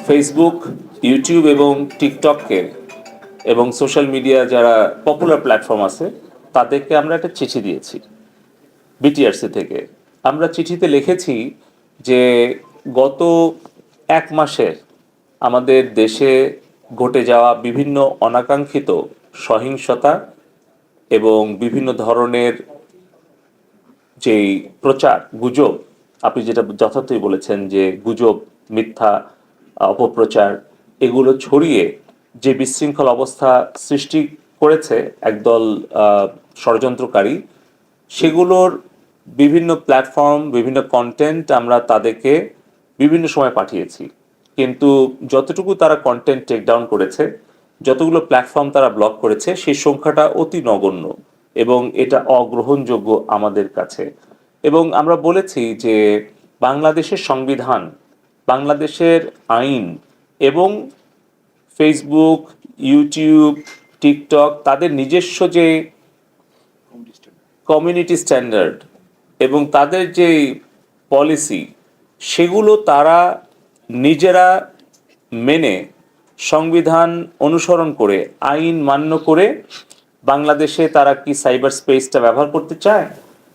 Facebook, YouTube এবং টিকটককে এবং social media যারা পপুলার প্ল্যাটফর্ম আছে তাদেরকে আমরা একটা চিঠি দিয়েছি বিটিআরসি থেকে। আমরা চিঠিতে লিখেছি যে গত 1 মাসের আমাদের দেশে ঘটে যাওয়া বিভিন্ন অনাকাঙ্ক্ষিত সহিংসতা এবং বিভিন্ন ধরনের যেই প্রচার গুজব, আপনি যেটা যথার্থই বলেছেন যে গুজব, মিথ্যা, অপপ্রচার, এগুলো ছড়িয়ে যে বিশৃঙ্খল অবস্থা সৃষ্টি করেছে একদল ষড়যন্ত্রকারী, সেগুলোর বিভিন্ন প্ল্যাটফর্ম, বিভিন্ন কন্টেন্ট আমরা তাদেরকে বিভিন্ন সময় পাঠিয়েছি। কিন্তু যতটুকু তারা কন্টেন্ট টেক ডাউন করেছে, যতগুলো প্ল্যাটফর্ম তারা ব্লক করেছে, সেই সংখ্যাটা অতি নগণ্য এবং এটা অগ্রহণযোগ্য আমাদের কাছে। এবং আমরা বলেছি যে বাংলাদেশের সংবিধান, বাংলাদেশের আইন এবং ফেসবুক, ইউটিউব, টিকটক তাদের নিজস্ব যে কমিউনিটি স্ট্যান্ডার্ড এবং তাদের যে পলিসি, সেগুলো তারা নিজেরা মেনে সংবিধান অনুসরণ করে আইন মান্য করে বাংলাদেশে তারা কি সাইবার স্পেসটা ব্যবহার করতে চায়,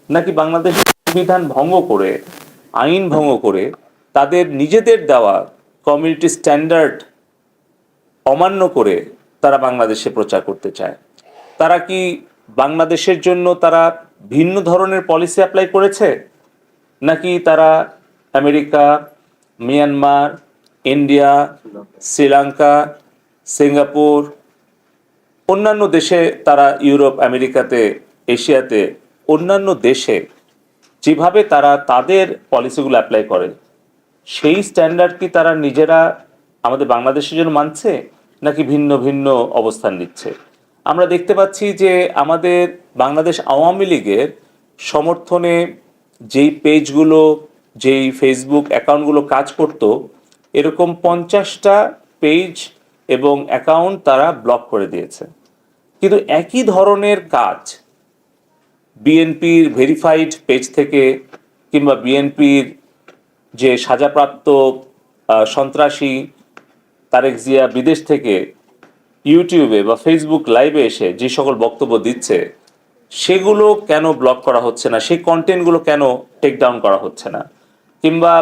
নাকি বাংলাদেশের সংবিধান ভঙ্গ করে, আইন ভঙ্গ করে তাদের নিজেদের দেওয়া কমিউনিটি স্ট্যান্ডার্ড অমান্য করে তারা বাংলাদেশে প্রচার করতে চায়। তারা কি বাংলাদেশের জন্য তারা ভিন্ন ধরনের পলিসি অ্যাপ্লাই করেছে, নাকি তারা America, Myanmar, India, Sri Lanka, Singapore, অন্যান্য দেশে, তারা ইউরোপ, আমেরিকাতে, এশিয়াতে অন্যান্য দেশে যেভাবে তারা তাদের পলিসিগুলো অ্যাপ্লাই করে, সেই স্ট্যান্ডার্ড কি তারা নিজেরা আমাদের বাংলাদেশের জন্য মানছে, নাকি ভিন্ন ভিন্ন অবস্থান নিচ্ছে? আমরা দেখতে পাচ্ছি যে আমাদের বাংলাদেশ আওয়ামী লীগের সমর্থনে যেই পেজগুলো, যেই ফেসবুক অ্যাকাউন্টগুলো কাজ করত, এরকম 50টা পেজ এবং অ্যাকাউন্ট তারা ব্লক করে দিয়েছে। কিন্তু একই ধরনের কাজ বিএনপির ভেরিফাইড পেজ থেকে কিংবা বিএনপির যে সাজাপ্রাপ্ত সন্ত্রাসী তারেক জিয়া বিদেশ থেকে ইউটিউবে বা ফেসবুক লাইভে এসে যে সকল বক্তব্য দিচ্ছে, সেগুলো কেন ব্লক করা হচ্ছে না, সেই কন্টেন্টগুলো কেন টেক ডাউন করা হচ্ছে না? কিংবা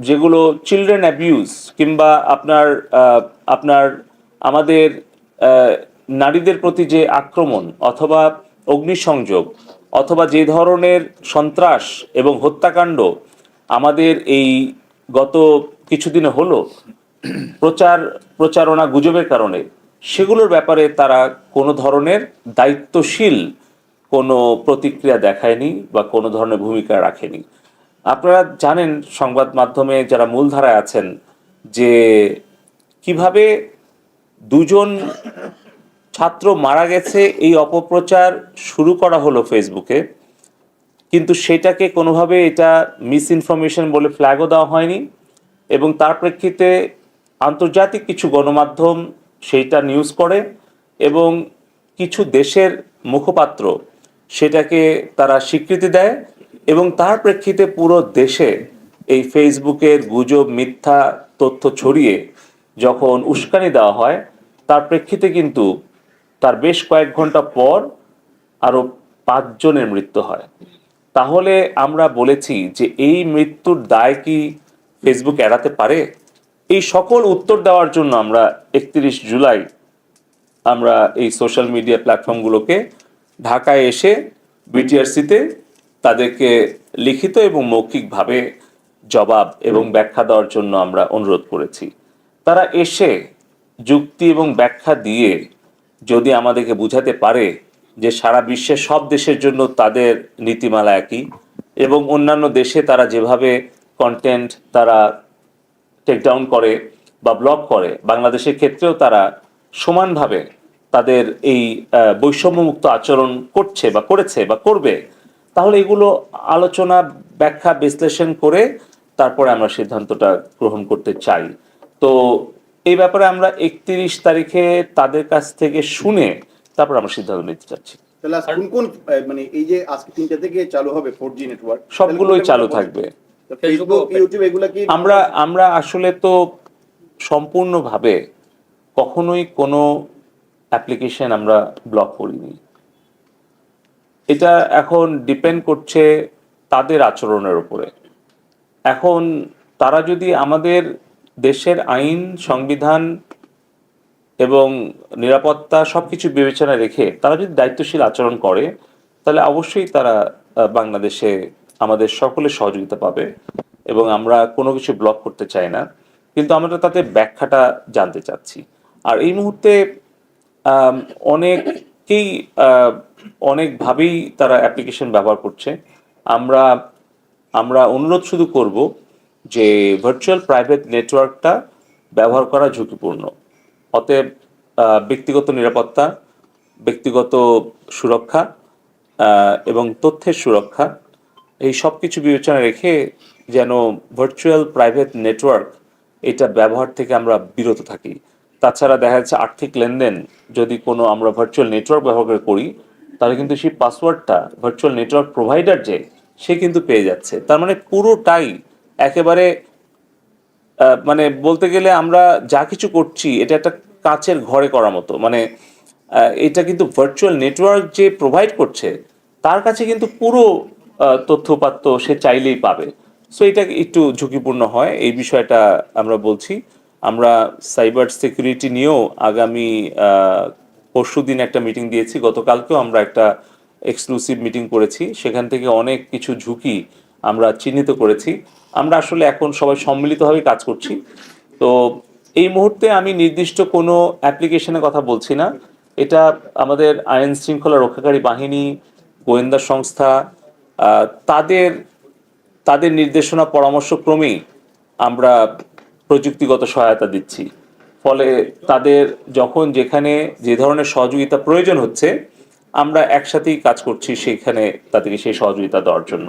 যেগুলো চিলড্রেন অ্যাবিউজ, কিংবা আপনার আপনার আমাদের নারীদের প্রতি যে আক্রমণ অথবা অগ্নিসংযোগ অথবা যে ধরনের সন্ত্রাস এবং হত্যাকাণ্ড আমাদের গত কিছুদিনে হলো প্রচারণা গুজবের কারণে, সেগুলোর ব্যাপারে তারা কোনো ধরনের দায়িত্বশীল কোনো প্রতিক্রিয়া দেখায়নি বা কোনো ধরনের ভূমিকা রাখেনি। আপনারা জানেন, সংবাদ মাধ্যমে যারা মূলধারায় আছেন, যে কিভাবে 2জন ছাত্র মারা গেছে এই অপপ্রচার শুরু করা হলো ফেসবুকে, কিন্তু সেটাকে কোনোভাবে এটা মিস ইনফরমেশন বলে ফ্ল্যাগও দেওয়া হয়নি এবং তার প্রেক্ষিতে আন্তর্জাতিক কিছু গণমাধ্যম সেইটা নিউজ করে এবং কিছু দেশের মুখপাত্র সেটাকে তারা স্বীকৃতি দেয় এবং তার প্রেক্ষিতে পুরো দেশে এই ফেসবুকের গুজব, মিথ্যা তথ্য ছড়িয়ে যখন উস্কানি দেওয়া হয়, তার প্রেক্ষিতে কিন্তু তার বেশ কয়েক ঘন্টা পর আরও 5 জনের মৃত্যু হয়। তাহলে আমরা বলেছি যে এই মৃত্যুর দায় কি ফেসবুক এড়াতে পারে? এই সকল উত্তর দেওয়ার জন্য আমরা 31 জুলাই আমরা এই সোশ্যাল মিডিয়া প্ল্যাটফর্মগুলোকে ঢাকায় এসে বিটিআরসিতে তাদেরকে লিখিত এবং মৌখিকভাবে জবাব এবং ব্যাখ্যা দেওয়ার জন্য আমরা অনুরোধ করেছি। তারা এসে যুক্তি এবং ব্যাখ্যা দিয়ে যদি আমাদেরকে বুঝাতে পারে যে সারা বিশ্বের সব দেশের জন্য তাদের নীতিমালা একই এবং অন্যান্য দেশে তারা যেভাবে কন্টেন্ট তারা টেক ডাউন করে বা ব্লক করে, বাংলাদেশের ক্ষেত্রেও তারা সমানভাবে তাদের এই বৈষম্যমুক্ত আচরণ করছে বা করেছে বা করবে, তাহলে এগুলো আলোচনা, ব্যাখ্যা, বিশ্লেষণ করে তারপরে আমরা সিদ্ধান্তটা গ্রহণ করতে চাই। তো এই ব্যাপারে আমরা 31 তারিখে তাদের কাছ থেকে শুনে তারপর আমরা সিদ্ধান্ত নিতে চাচ্ছি। কোন কোন মানে এই যে আজকে 3টা থেকে চালু হবে 4G নেটওয়ার্ক, সবগুলোই চালু থাকবে। ফেসবুক, ইউটিউব এগুলা কি আমরা আসলে তো সম্পূর্ণভাবে কখনোই কোনো অ্যাপ্লিকেশন আমরা ব্লক করিনি। এটা এখন ডিপেন্ড করছে তাদের আচরণের উপরে। এখন তারা যদি আমাদের দেশের আইন, সংবিধান এবং নিরাপত্তা সব কিছু বিবেচনায় রেখে তারা যদি দায়িত্বশীল আচরণ করে, তাহলে অবশ্যই তারা বাংলাদেশে আমাদের সকলের সহযোগিতা পাবে এবং আমরা কোনো কিছু ব্লক করতে চাই না, কিন্তু আমরা তাদের ব্যাখ্যাটা জানতে চাচ্ছি। আর এই মুহূর্তে আম, অনেকেই অনেকভাবেই তারা অ্যাপ্লিকেশন ব্যবহার করছে। আমরা আমরা অনুরোধ শুধু করব যে ভার্চুয়াল প্রাইভেট নেটওয়ার্কটা ব্যবহার করা ঝুঁকিপূর্ণ। অতএব ব্যক্তিগত নিরাপত্তা, ব্যক্তিগত সুরক্ষা এবং তথ্যের সুরক্ষা, এই সব কিছু বিবেচনা রেখে যেন ভার্চুয়াল প্রাইভেট নেটওয়ার্ক এটা ব্যবহার থেকে আমরা বিরত থাকি। তাছাড়া দেখা যাচ্ছে আর্থিক লেনদেন যদি কোনো আমরা ভার্চুয়াল নেটওয়ার্ক ব্যবহার করে করি, তাহলে কিন্তু সেই পাসওয়ার্ডটা ভার্চুয়াল নেটওয়ার্ক প্রোভাইডার যে সে কিন্তু পেয়ে যাচ্ছে। তার মানে পুরোটাই একেবারে মানে বলতে গেলে আমরা যা কিছু করছি এটা একটা কাচের ঘরে করার মতো। মানে এটা কিন্তু ভার্চুয়াল নেটওয়ার্ক যে প্রোভাইড করছে তার কাছে কিন্তু পুরো তথ্যপাত্র সে চাইলেই পাবে। সো এটা একটু ঝুঁকিপূর্ণ হয়, এই বিষয়টা আমরা বলছি। আমরা সাইবার সিকিউরিটি নিয়েও আগামী পরশু দিন একটা মিটিং দিয়েছি, গতকালকেও আমরা একটা এক্সক্লুসিভ মিটিং করেছি। সেখান থেকে অনেক কিছু ঝুঁকি আমরা চিহ্নিত করেছি। আমরা আসলে এখন সবাই সম্মিলিতভাবে কাজ করছি। তো এই মুহূর্তে আমি নির্দিষ্ট কোনো অ্যাপ্লিকেশনের কথা বলছি না। এটা আমাদের আইন শৃঙ্খলা রক্ষাকারী বাহিনী, গোয়েন্দা সংস্থা, তাদের তাদের নির্দেশনা পরামর্শক্রমেই আমরা প্রযুক্তিগত সহায়তা দিচ্ছি। ফলে তাদের যখন যেখানে যে ধরনের সহযোগিতা প্রয়োজন হচ্ছে আমরা একসাথেই কাজ করছি সেইখানে তাদেরকে সেই সহযোগিতা দেওয়ার জন্য।